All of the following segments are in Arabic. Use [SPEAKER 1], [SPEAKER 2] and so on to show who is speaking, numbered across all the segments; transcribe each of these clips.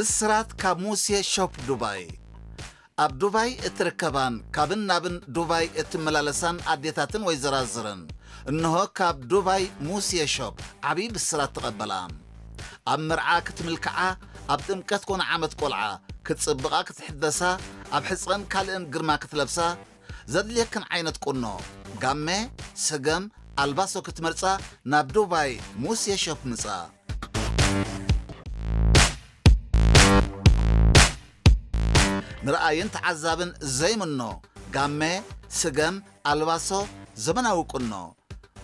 [SPEAKER 1] بسرات كاموسيا شوب دبي اب دبي اتركبان كابن نابن دبي اتملالسان عديتاتن ويزرازرن انه كاب دبي موسيا شوب عبي بسرات تقبلان اب مرعا كتملكعا اب تمكت كون عامت قلعا كتصبقا كتحدثا اب حصقن كالن قرما كتلبسا زدليكن عينت قنو قامي سقم الباسو كتمرصا ناب دبي موسيا شوب مصا نرأيين تعذابن زي منو قامي سقم الباسو زمناو قنو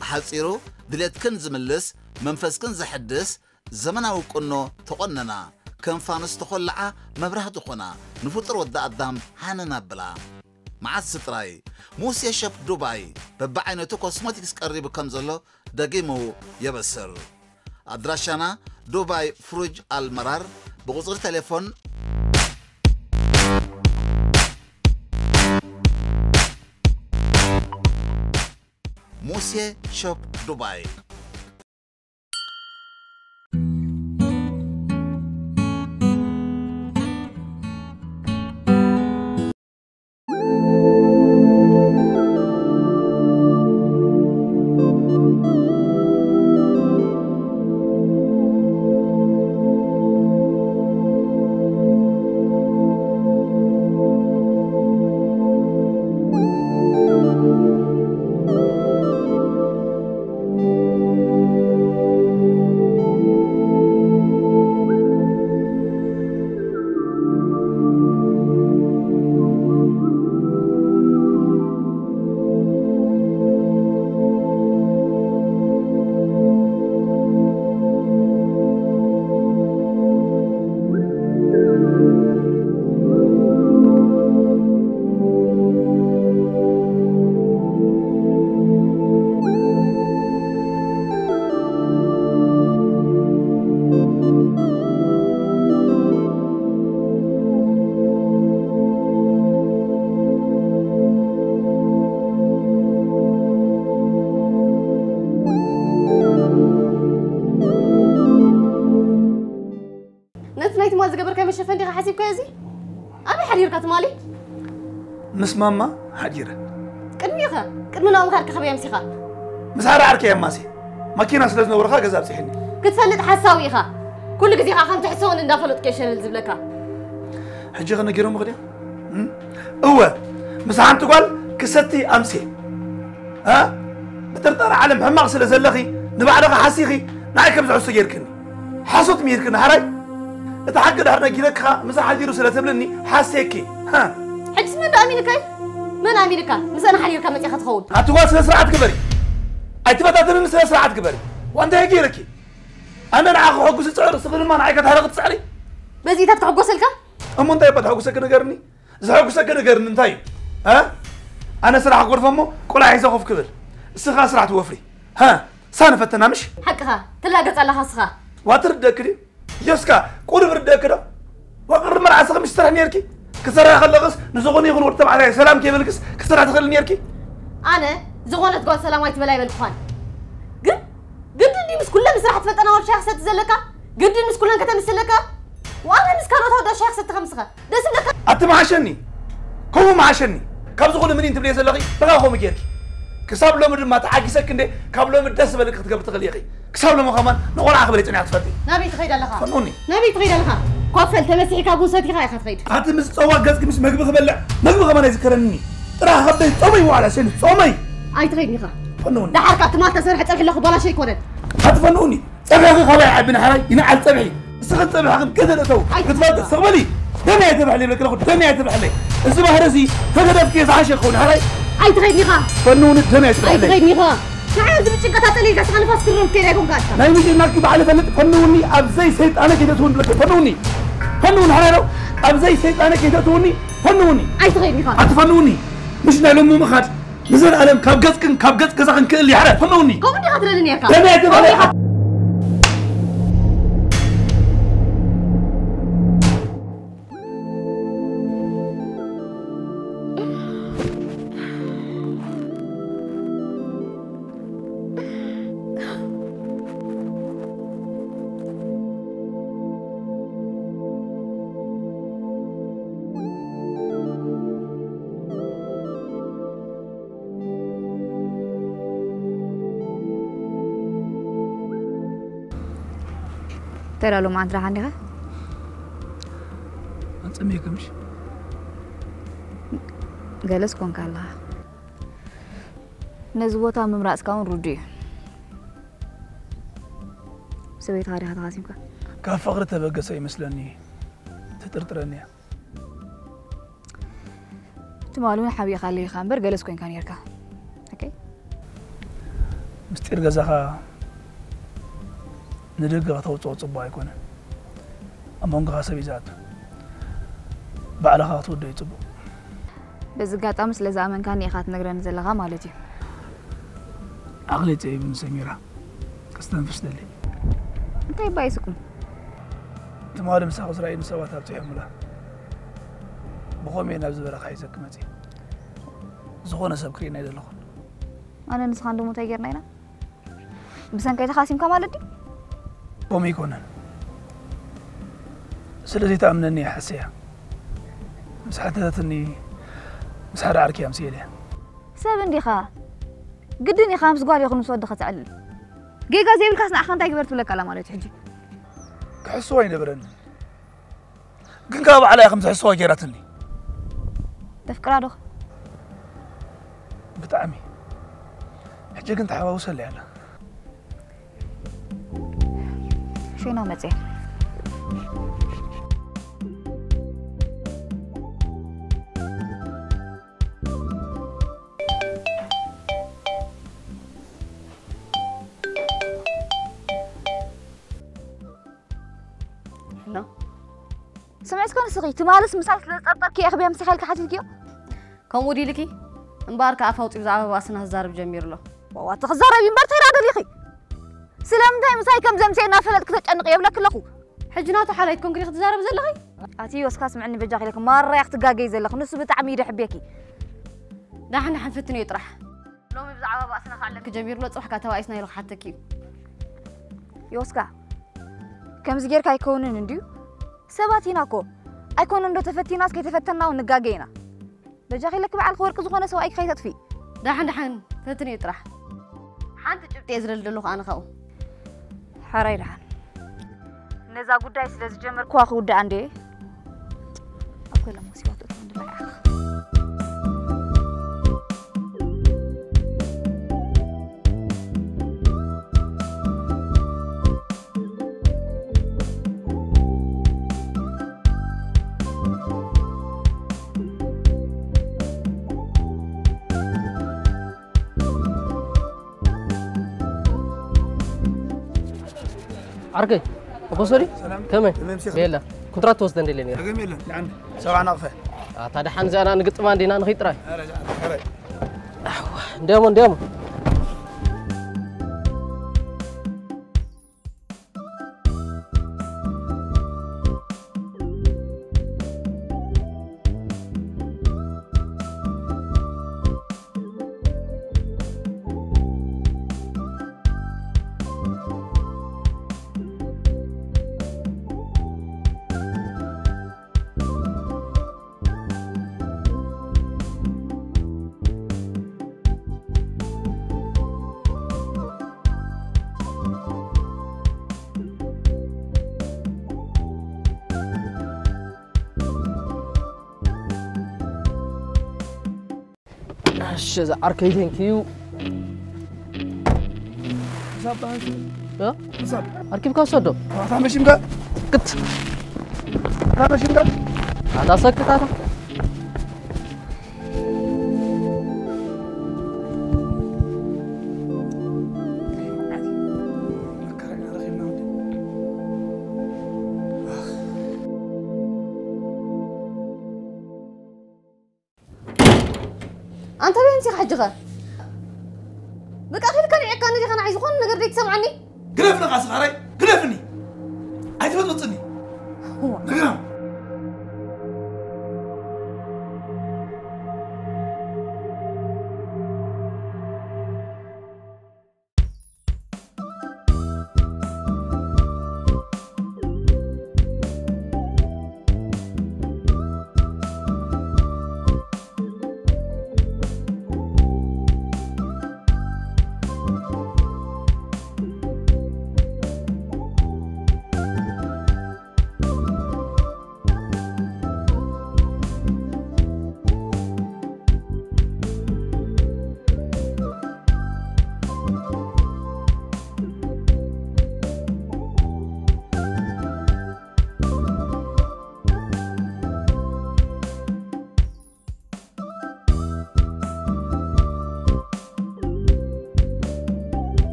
[SPEAKER 1] بحصيرو دليتكن زملس منفسكن زحدس زمناو قنو تقننا كم فانس تخلعا مبراه تخونا نفطر ودا قدام حاننا بلا مع الستراي موسيا شوب دبي ببعينتو كوسموتكس قريب كمزلو دقيمو يبسر أدراشانا دبي فروج المرار بغصر تليفون موسيا شوب دبي
[SPEAKER 2] مس ماما حجيرة
[SPEAKER 3] كنميخا كنمنا ومخارك خبيا مسيخا
[SPEAKER 2] مسحر عركي يا ماسي ماكينة سلزنا ورخا قزاب سيحني
[SPEAKER 3] كتفلت حساويخا كل قزيخا خام تحسون اندافلت كيشن الزبلكا
[SPEAKER 2] حجي غنا جيرو مغديا هو مسحان تقول كستي أمسي ها بترطر على محمق سلزلخي نبعلغ حسيخي نعيك بزعو سجيركني حصوت ميركن حراي اتحقق هرنا جيلك خا مسح حجيرو سلتبلني حسيكي ها
[SPEAKER 3] حجز من بأمريكا من أمريكا مسأنا حريركا متى خدخون
[SPEAKER 2] هتقول سلسلة كبري أي تبغى سلسلة كبري وأنت هيجي لك أنا نعاق حقوس السعر صغير ما نعيك تحرق سعري
[SPEAKER 3] بس إذا تحقوس لك
[SPEAKER 2] أما أنت يبغى تحقوس كنا قرني إذا حقوس كنا قرني أنتي ها أنا سرعة غرفة مو كل عايز أخوف كبر السخاء سرعة توفري ها سنة فتنا مش
[SPEAKER 3] حقها تلاقت على خاصها
[SPEAKER 2] واترد كذي يسكا كل برد كذا وقرر مرة عصا مش ترى نيركي كسرها خلقس نزغوني يغون ورتب عليه سلام كيف لكس كسرها تخلي نيركي
[SPEAKER 3] أنا زغونة تقول سلام وايت بلاي بالكوان قد اللي مس كلها مسرحة فتنا ور شيخ ست زلكا قد المس كلها كتب مسلكا وأنا مس كانت هذا شيخ ست خمسة ده سلكا
[SPEAKER 2] أنت معاشني كم معاشني كم زغون منين تبلي سلقي بقى خو مجيركي كسب لهم ما تعاقي سكندي كم لهم الدس بالك تقبل تغليقي كسب لهم كمان نقول عقبلي تني عطفتي
[SPEAKER 3] نبي تغير لها
[SPEAKER 2] فنوني
[SPEAKER 3] نبي تغير لها قفل تمسحي كابوساتي خايخ تغير
[SPEAKER 2] هات مس صوا قزق مس مغب خبلع مغب كمان يذكرني ترى خبي صومي وعلى شنو صومي
[SPEAKER 3] اي تغير نخا
[SPEAKER 2] فنوني
[SPEAKER 3] ده حركات ما تسرح تصبح له بلا شيء كونت
[SPEAKER 2] هات فنوني صبحي خبي ابن حراي ينعل صبحي استغل صبحي حق كذا تو تفضل استقبلي دم يتبع لي لك دم يتبع لي الزبا هرسي فقد كيس عاشق خون حراي
[SPEAKER 3] اي تغير نخا
[SPEAKER 2] فنوني دم يتبع لي
[SPEAKER 3] اي تغير نخا تعال زبط شقة تطلي قاس خلف أسكرهم كده يكون قاسا
[SPEAKER 2] لا يمشي إنك بعلى فنوني أبزي سيد أنا كده تون لك فنوني حرارو أبزي سيد أنا كده توني فنوني
[SPEAKER 3] أي تغير نخا
[SPEAKER 2] أتفنوني مش نعلم مو مخاط نزل ألم كاب جزء كذا كل حرا فنوني
[SPEAKER 3] كم بدي خاطر لني ياك
[SPEAKER 2] دم يتبع لي
[SPEAKER 4] ترى لو ما عند راح عندها
[SPEAKER 2] أنت ميكمش
[SPEAKER 4] جالس كون كالله نزوتها من رأس كون رودي سويت هذه هذا غازمك
[SPEAKER 2] كفقرته بقى يمسلني تطرطرني
[SPEAKER 4] تمالون حبي خليه خامبر جالس كون كان يركا اوكي
[SPEAKER 2] مستير غزاها ندق توصو صبا يكون اما انغا سبيزات بعلها تودي يصبو
[SPEAKER 4] بزغاطام سلا زامن كان يخات نغرن زلغا مالتي
[SPEAKER 2] عقلتي ابن سميرة كستنفس دلي
[SPEAKER 4] انت بايسكم
[SPEAKER 2] تمال مساق اسرائيل مسواتها بتحملها بقومي نبز برا خايزك متي زغونه سبكرينا يدلخون
[SPEAKER 4] انا نسخان دمو تايرنا بسان كاي تخاسيم كمالتي
[SPEAKER 2] قومي كونن سلازي تامنني حسيها مسحتتني مسحر عركي امسيلي
[SPEAKER 4] سبن ديخا قدني خامس قال يخون مسودخه تعلل جيجا زي الكاسنا اخان تاي كبرت لك على مالتي حجي
[SPEAKER 2] كحسوا ينبرن كن كاب على خمس حسوا جيراتني
[SPEAKER 4] تفكر ادخ
[SPEAKER 2] بطعمي حجي كنت حواوصل لي انا
[SPEAKER 4] شنو متي
[SPEAKER 3] نو
[SPEAKER 4] سمعت كون سقي تمالس مسال تطرطرك يا اخي بيا مسخالك حاتلكيو
[SPEAKER 3] كم ودي لكي امبارك افوطي بزعبه واسنا هزارب جمير له
[SPEAKER 4] وا تخزارب يمبر تيرا دليخي سلامتاي مساي كم زمسينا فلت كتጨንق يبلك لخو
[SPEAKER 3] حجناتو حاليت كونكري تزارب زلخي
[SPEAKER 4] اتي وسكا سمعني بجاخي لك مره يا اختي غاغي زلخ نس بتعمي يحبيكي
[SPEAKER 3] دحنا حنفتني يطرح لو بزعبه واسنا خالك جمير له صبحك توايسنا يلو حتى
[SPEAKER 4] يوسكا كم زغير كايكونن انديو سباتيناكو ايكون اندو تفتيناس كي تفتنا ونغاغينا بجاخي لك بعد خورك زغونه سو اي خيتت في
[SPEAKER 3] دحن فتني يطرح حانت جبت يزرل دلو انا خاو
[SPEAKER 4] حرايرحان نزا غداي سلاز جمر كواخ ودا عندي اكو لما سيوات تند لا اخ
[SPEAKER 5] عرقي ابو سوري
[SPEAKER 2] سلام
[SPEAKER 5] كمان
[SPEAKER 2] تمام شيخ
[SPEAKER 5] يلا كنترات توصل لي لين
[SPEAKER 2] رقم يلا لعن سبع نقفه
[SPEAKER 5] تاع حنز انا نقط ما عندنا نخي طراي
[SPEAKER 2] ارجع ارجع
[SPEAKER 5] ديمو شذا عركي ثانك يو
[SPEAKER 2] صاب
[SPEAKER 5] يا
[SPEAKER 2] صاب
[SPEAKER 5] اركب كاسودو
[SPEAKER 2] ما ماشي مقا
[SPEAKER 5] كت
[SPEAKER 2] ما ماشي مقا
[SPEAKER 5] هذا سكت هذا
[SPEAKER 3] انت بيمسك حجغه بقى خير كان يعكا ندي خنا عايز يكون نغير ديك سمعني
[SPEAKER 2] قلفنا قاس غراي قلفني عايز تبطني
[SPEAKER 3] هو
[SPEAKER 2] نقرا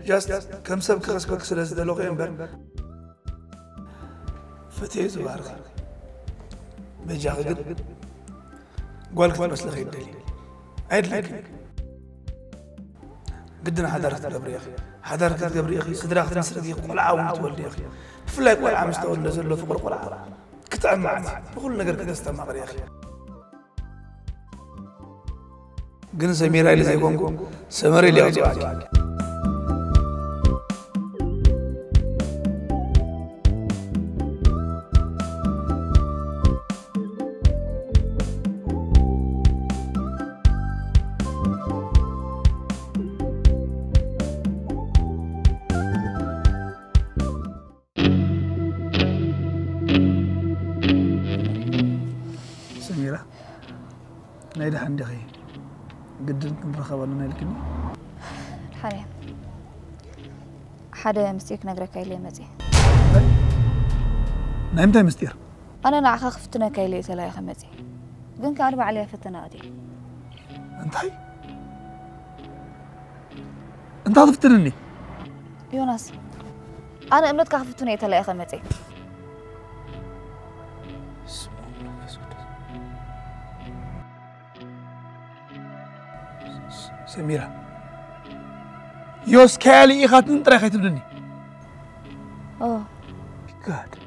[SPEAKER 2] جاست كم سبك خسبك سلاس دلوغ ينبر فتي زوارغ بيجا غد قولك بس لغي الدليل عيد لك قدنا حضرت قبر يا اخي حضرت قبر يا اخي صدراك تنسرق يقول عاون تولد يا اخي فلا يقول عام مستوى نزل له فوق القلعه كتعب معك بقول نقر كذا استمع يا اخي قن سميرة اللي زي كونكو سمري اللي أوزعك سميرة نايدة عندي خي قدرت نرخب لنا الكني
[SPEAKER 4] حاليا حدا مستيك نقرا كايلي مزي
[SPEAKER 2] نايمتى مستير
[SPEAKER 4] انا نعخ خفتنا كايلي تلا خمزي قن كاربع عليها فتنا دي
[SPEAKER 2] انت هتفتنني
[SPEAKER 4] يونس انا امنتك خفتنا تلا خمزي
[SPEAKER 2] سميرة يوس كالي إخاتن ترى خيت بدني
[SPEAKER 4] اوه
[SPEAKER 2] God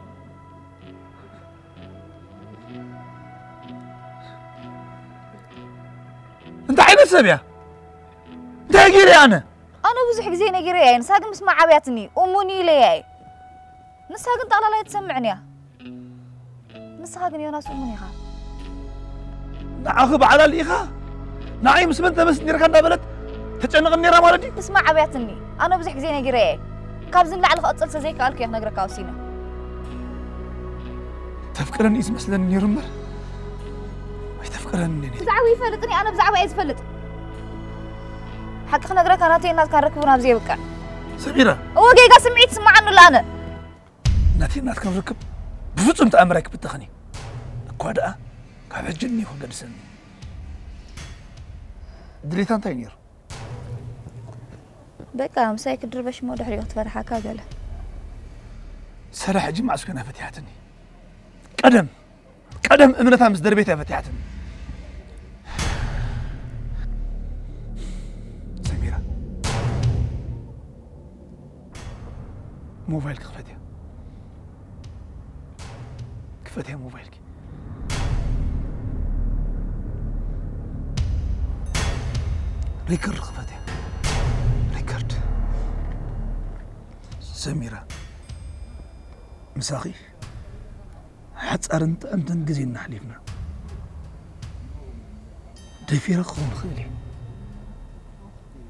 [SPEAKER 2] انت عيني سبيا انت هجيري انا
[SPEAKER 4] بزح زي نجري يعني ساقن مسمع عبياتني اموني لي نساقن طالع لا تسمعني نساقن يونس اموني خا
[SPEAKER 2] نعاقب على الإخاء نعيم سمنت بس نيركنا بلد تتعنق النيرة مالدي
[SPEAKER 4] تسمع عبياتني انا بزح زي نجري كابزن على اتصل زي قالك يا نقرا كاوسينا
[SPEAKER 2] تفكرني اسم مثلا نيرمر ما تفكرني
[SPEAKER 4] بزعوي فلتني انا بزعوي عايز فلت حق نقرا كانتي الناس كان ركبونا بزي بكا
[SPEAKER 2] سميرة
[SPEAKER 4] هو جاي سمعت تسمع عنه لا انا
[SPEAKER 2] ناتي الناس كان ركب بفصم تأمرك بالتخني كودا كان جني وقد سن دريتان تاينير
[SPEAKER 4] بقى مسايك دربش مو دحري تفرحا كاغله
[SPEAKER 2] سرح جمع سكنها فتحتني قدم امنتها مس دربيتها فتحتني سميرة موبايلك كفتها موبايلك ريكورد خفتها ريكورد سميرة مساخي حتصار انت نجزينا حليفنا دفيرة خون خيلي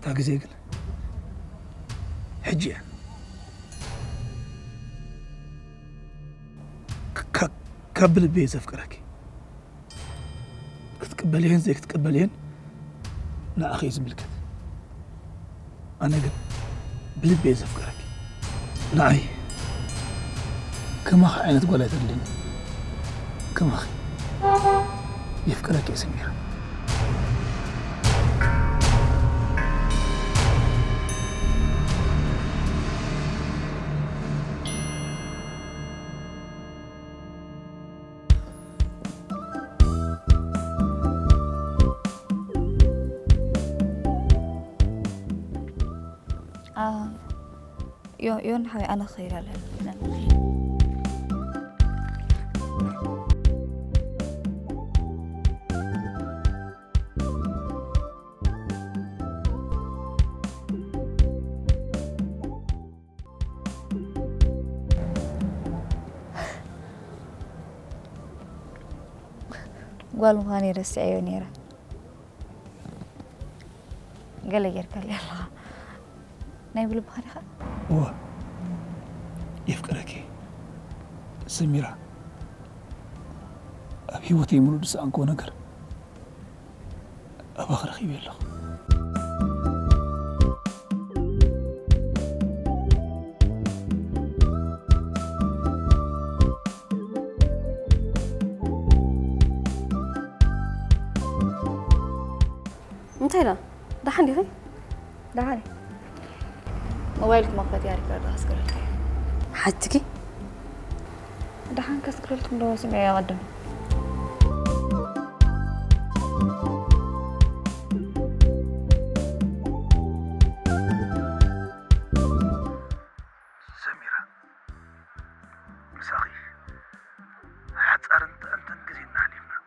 [SPEAKER 2] تاجزيقل حجي كبل بيز افكرك كتقبلين زي كتقبلين لا اخي زملكت انا قلت بلبي افكرك نعي كما اخي عينت قولت لي كما اخي يفكرك يا سميرة
[SPEAKER 4] يون حوي أنا خير على قال مخاني رسي عيونيرا قال لي يركل يلا نايبل بخارخة
[SPEAKER 2] هو يفكرك سميرة أبي وتي مولود سانكو نجر أباخر خيبي الله
[SPEAKER 3] انتي لا دحن دي
[SPEAKER 4] دحالي موبايلك مقفت يا ريكارد أسكرلك
[SPEAKER 3] حتكي
[SPEAKER 4] دحين كسكرلكم لو سمع يا قدم
[SPEAKER 2] سميرة مساخي حتصار أنت نقزينا علينا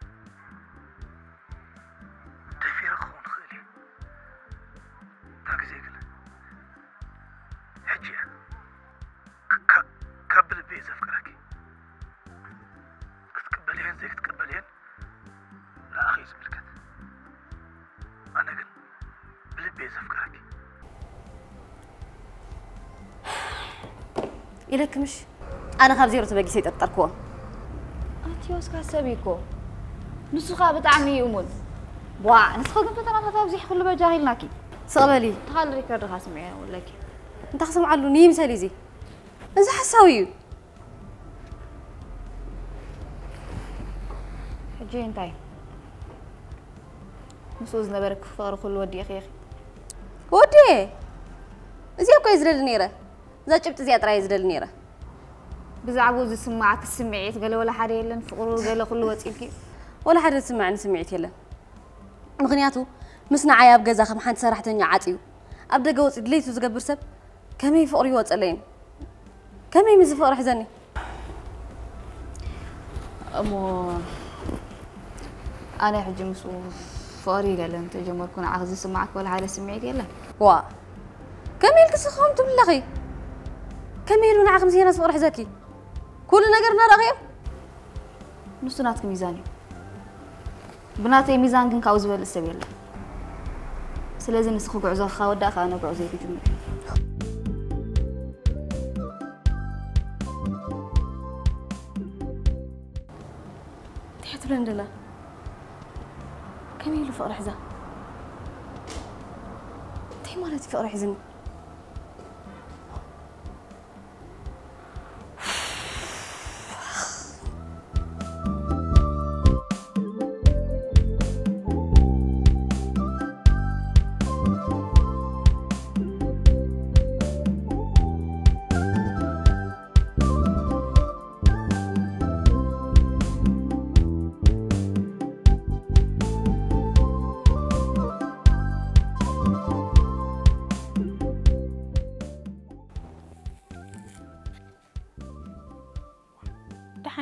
[SPEAKER 2] تفير خون خيلي تاكزيكل حجي كبل بيز أفكارك تقبلين زيك تقبلين لا أخي زملكت أنا قل بلبيز أفكارك
[SPEAKER 3] إلك مش أنا خاب زيرو تبقي سيد التركوا
[SPEAKER 4] أنتي وسكا سبيكو نسخة بتعمي يومون وا نسخة قمت أنا تابزيح كل بجاهل ناكي
[SPEAKER 3] صغبلي
[SPEAKER 4] تخال ريكارد خاسمعي ولا كي
[SPEAKER 3] أنت خصم علو نيم ساليزي إذا حساوي
[SPEAKER 4] حجي انتاي نسوز نبرك فقر كل ودي يا أخي
[SPEAKER 3] ودي إزاي أكو يزرل نيرة إذا جبت زي أترى يزرل نيرة
[SPEAKER 4] بزعبو زي سماعك السمعيت قال ولا حدا يلن فقرو قال كل وصيلكي
[SPEAKER 3] ولا حدا سمعني سمعت يلا مغنياتو مسنا عياب جزا خم حد سرحتني عاطيو أبدا جوز إدليتو زجبر سب كمي فقري وصلين كمي مز فقر حزني
[SPEAKER 4] أمو أنا حجي مسو فقري قال أنت جمركون عاغز سماعك ولا حدا سمعيت يلا
[SPEAKER 3] وا كمي الكسخهم تبلغي كمي لون عاغم زينا فقر حزكي كل نجرنا رغيب
[SPEAKER 4] نصناتك ميزاني بناتي ميزان كن كاوز بل السبيل سلازم نسخو قعزة خاودة خانا قعزة كجمع
[SPEAKER 3] تحت لندلا كمي له فقر حزة تي مالتي فقر حزني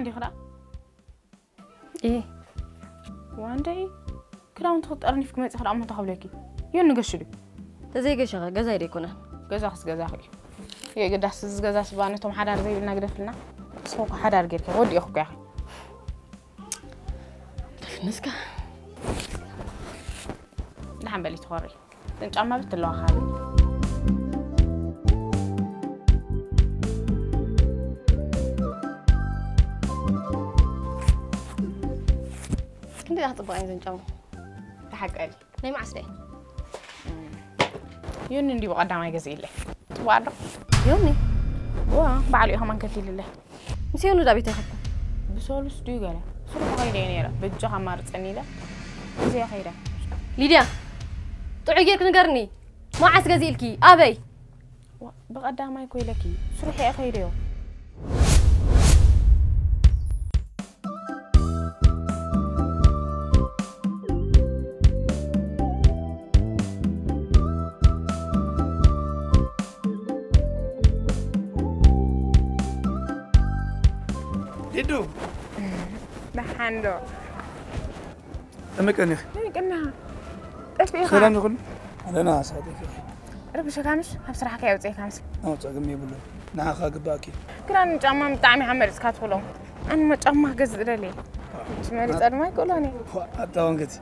[SPEAKER 6] عندي خلاص
[SPEAKER 3] إيه
[SPEAKER 6] وعندي كلام تخطرني فيك ما تخلع ما تخبلكي يون نقشلي
[SPEAKER 3] تزيق شغل جزا يريكونا
[SPEAKER 6] جزاخس جزاخي هي قد أحسس جزا سبانتهم حدا زي اللي نقدر فينا سوق حدا رجيك ودي أخوك يا أخي
[SPEAKER 3] نسكا
[SPEAKER 6] نحن بالي تخوري أنت عم بتطلع خالي
[SPEAKER 3] كنت راح تبغى إنزين جامو
[SPEAKER 6] تحق قالي
[SPEAKER 3] نايم عسلي
[SPEAKER 6] يوني ندي بقدر ما يجزي له تبغى
[SPEAKER 3] يوني
[SPEAKER 6] واه بعلي هم كثير لله
[SPEAKER 3] مسيونو دابي تخطى
[SPEAKER 6] بسولس ديو قاله سولو خيرين يرى بجها مارس أنيلا زي خيره
[SPEAKER 3] ليديا طعي غيرك نقرني ما عس غزيلكي أبي
[SPEAKER 6] بقدر ما يكوي لكي سروحي أخيره
[SPEAKER 2] ديدو
[SPEAKER 6] دحندو
[SPEAKER 2] تمك أني
[SPEAKER 6] كنا تفي
[SPEAKER 2] سلام يقول أنا صادق
[SPEAKER 6] رب شو كامش بصراحة كي أوتي كامش
[SPEAKER 2] تقوم يقولوا نعم خاقباكي
[SPEAKER 6] كنا نجمع مطعمي حمر سكات فلو أنا مجمع جزء رلي شمالي أنا ما يقولوني
[SPEAKER 2] أتوان قتي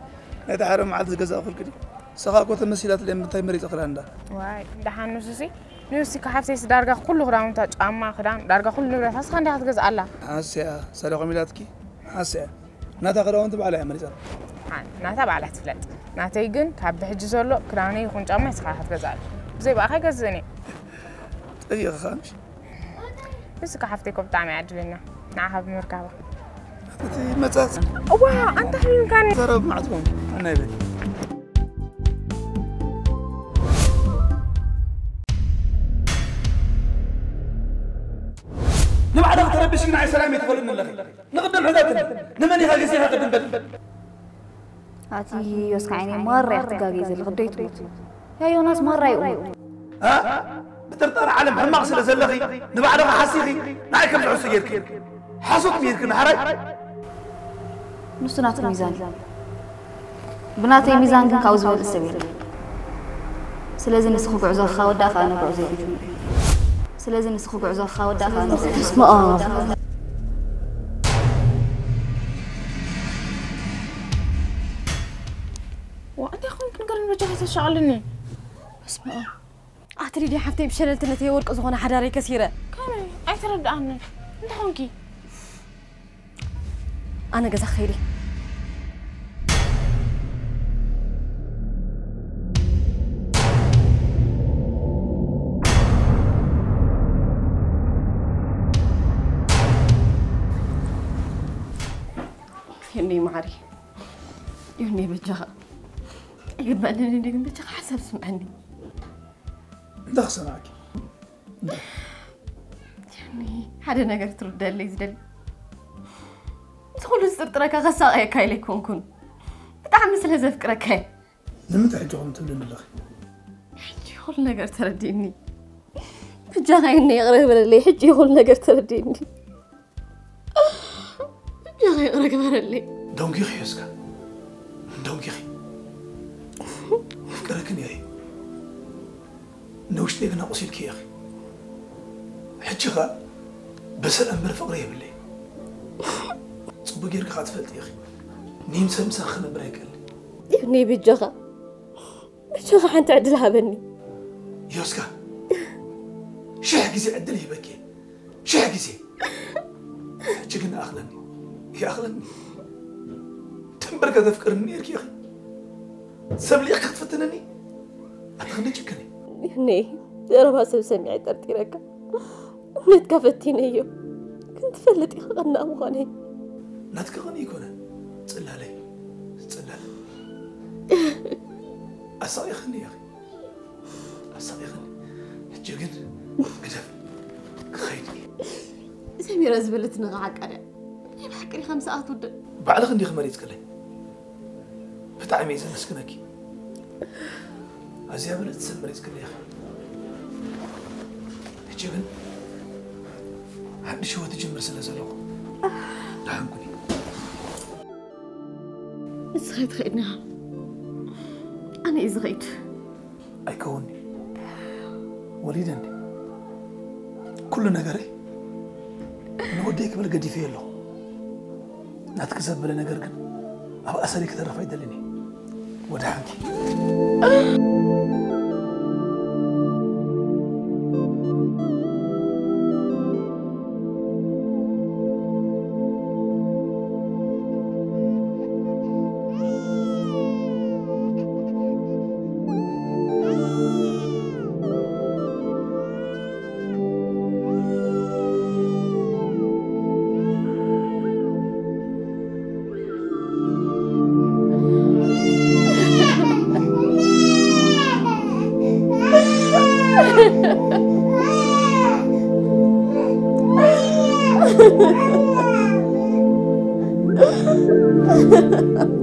[SPEAKER 2] نتعرف مع الجزاء أخو الكريم سخاك وتمثيلات اللي متى مريض أخراندا
[SPEAKER 6] واي دحان نوسي نوسي كحفتي سدارجا كله خدام تاج أما خدام دارجا كله نبرة فاس خان ده هتجز الله
[SPEAKER 2] هسه سرقوا ميلادك هسه نتاخذوا أنت بعلى مريض
[SPEAKER 6] نتابع على تفلت نتيجن كعب حجز له كراني يكون جامع سخاء هتجز الله زي بقى حاجة زني
[SPEAKER 2] أي خامش
[SPEAKER 6] بس كحفتي كوب طعمي عجبنا نعها بمركبة
[SPEAKER 2] أنت متى
[SPEAKER 6] واه أنت حين كان
[SPEAKER 2] ترى معتهم أنا يبي حجنا على سلامي تقولنا لك نقدم حداتنا نمني هاجسي هقدم بل
[SPEAKER 4] هاتي يوسك عيني مرة يحتقاقي زي الغديت موت يا يوناس مرة يقول
[SPEAKER 2] ها بترطر علم حماق سلا زلخي نبعدها حسيخي نعي كم زعو سيرك حاسوك ميرك نحري
[SPEAKER 4] نصنات ميزان بناتي ميزان كن كاوز بول السبيل سلازم نسخو بعزو خاو دافع انا بعزو سلازم نسخو بعزو خاو دافع انا اسم
[SPEAKER 6] وأنت أخوك نقرن رجعت الشغلني
[SPEAKER 3] اسمع أعتريدي حفتي بشلتنا تي ورق زغنا حداري كثيرة
[SPEAKER 6] كامل أي ترد عني أنت خونكي
[SPEAKER 3] أنا جزا خيري يوني معري يوني بجها يقول بقى أنني نجم بجها حسب سمعني
[SPEAKER 2] دخس معك
[SPEAKER 3] يعني هذا نجار ترد اللي يزدل تقول استرترك غساء كاي ليكون كن بتعمل مثل هذا فكرك هاي
[SPEAKER 2] لما تحجون تبلن الله
[SPEAKER 3] حجي يقول نجار ترديني بجها إني أغرق اللي حجي يقول نجار ترديني بجها يغرق اللي
[SPEAKER 2] دونكي خيسكا دونكي خي فكرك يا أخي نوش لينا قصير يا أخي حجها بس الأمر فقريه باللي صبق يرك خاطفلت يا أخي نيم سمسا خنا بريك
[SPEAKER 3] يبني بجها حنت عدلها بني
[SPEAKER 2] يوسكا شحقزي عدلي بكي شحقزي حجنا أخلني يا أخلني تنبرك تفكرني يا أخي سبلي أخذ فتنني أتخلني جكني
[SPEAKER 3] يبني يا رب سمعي ترتيرك نتكفتيني يو كنت فلتي غنى أمغاني
[SPEAKER 2] نتكغني يكون تصلى علي تصلى أصايخني يا أخي أصايخني الجقن قدف خيني
[SPEAKER 3] سميرة زبلت نغعك أنا بحكي 5 ساعات ود
[SPEAKER 2] بعد غندي خمريت كلي بتعمي إذا نسكنكي أزيا بلت سمريت كلي يا أخي الجقن حد شو تجمر سلسلة لحنكني
[SPEAKER 3] إزغيت خيرنا أنا إزغيت
[SPEAKER 2] أيكوني وليدني كل نجاري نوديك بالقدي فيه له نتكسب بلا نجار كن أبغى أسألك ترى فايدة لني ودحنكي
[SPEAKER 3] Ha ha ha.